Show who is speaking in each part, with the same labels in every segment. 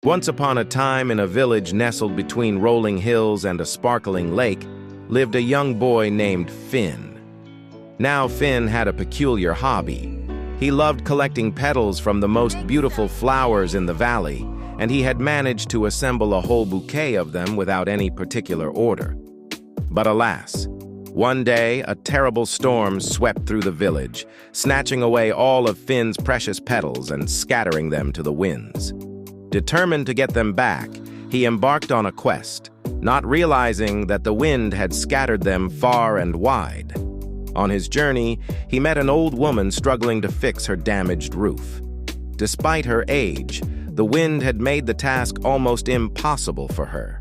Speaker 1: Once upon a time, in a village nestled between rolling hills and a sparkling lake, lived a young boy named Finn. Now Finn had a peculiar hobby. He loved collecting petals from the most beautiful flowers in the valley, and he had managed to assemble a whole bouquet of them without any particular order. But alas, one day a terrible storm swept through the village, snatching away all of Finn's precious petals and scattering them to the winds. Determined to get them back, he embarked on a quest, not realizing that the wind had scattered them far and wide. On his journey, he met an old woman struggling to fix her damaged roof. Despite her age, the wind had made the task almost impossible for her.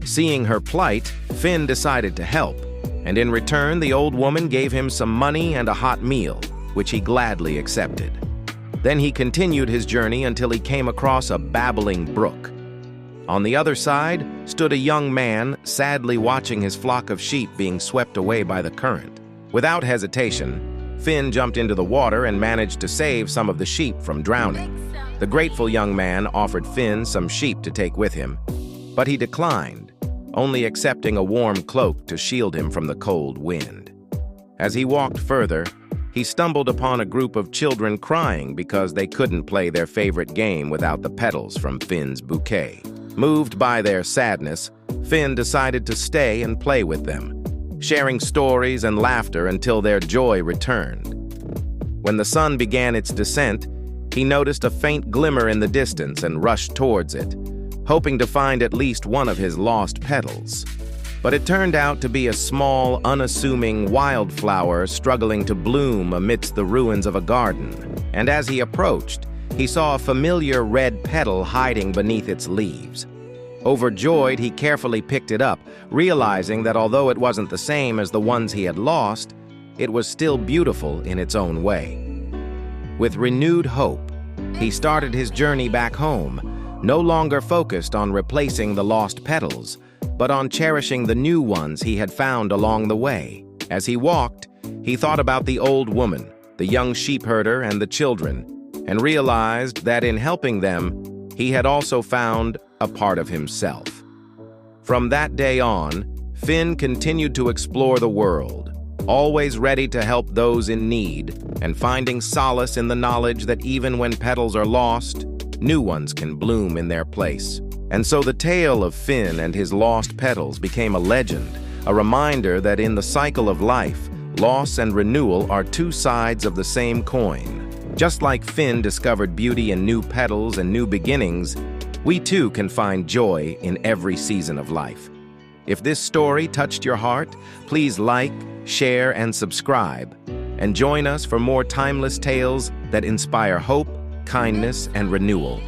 Speaker 1: Seeing her plight, Finn decided to help, and in return the old woman gave him some money and a hot meal, which he gladly accepted. Then he continued his journey until he came across a babbling brook. On the other side stood a young man sadly watching his flock of sheep being swept away by the current. Without hesitation, Finn jumped into the water and managed to save some of the sheep from drowning. The grateful young man offered Finn some sheep to take with him, but he declined, only accepting a warm cloak to shield him from the cold wind. As he walked further, he stumbled upon a group of children crying because they couldn't play their favorite game without the petals from Finn's bouquet. Moved by their sadness, Finn decided to stay and play with them, sharing stories and laughter until their joy returned. When the sun began its descent, he noticed a faint glimmer in the distance and rushed towards it, hoping to find at least one of his lost petals. But it turned out to be a small, unassuming wildflower struggling to bloom amidst the ruins of a garden. And as he approached, he saw a familiar red petal hiding beneath its leaves. Overjoyed, he carefully picked it up, realizing that although it wasn't the same as the ones he had lost, it was still beautiful in its own way. With renewed hope, he started his journey back home, no longer focused on replacing the lost petals, but on cherishing the new ones he had found along the way. As he walked, he thought about the old woman, the young sheep herder, and the children, and realized that in helping them, he had also found a part of himself. From that day on, Finn continued to explore the world, always ready to help those in need, and finding solace in the knowledge that even when petals are lost, new ones can bloom in their place. And so the tale of Finn and his lost petals became a legend, a reminder that in the cycle of life, loss and renewal are two sides of the same coin. Just like Finn discovered beauty in new petals and new beginnings, we too can find joy in every season of life. If this story touched your heart, please like, share, and subscribe, and join us for more timeless tales that inspire hope, kindness, and renewal.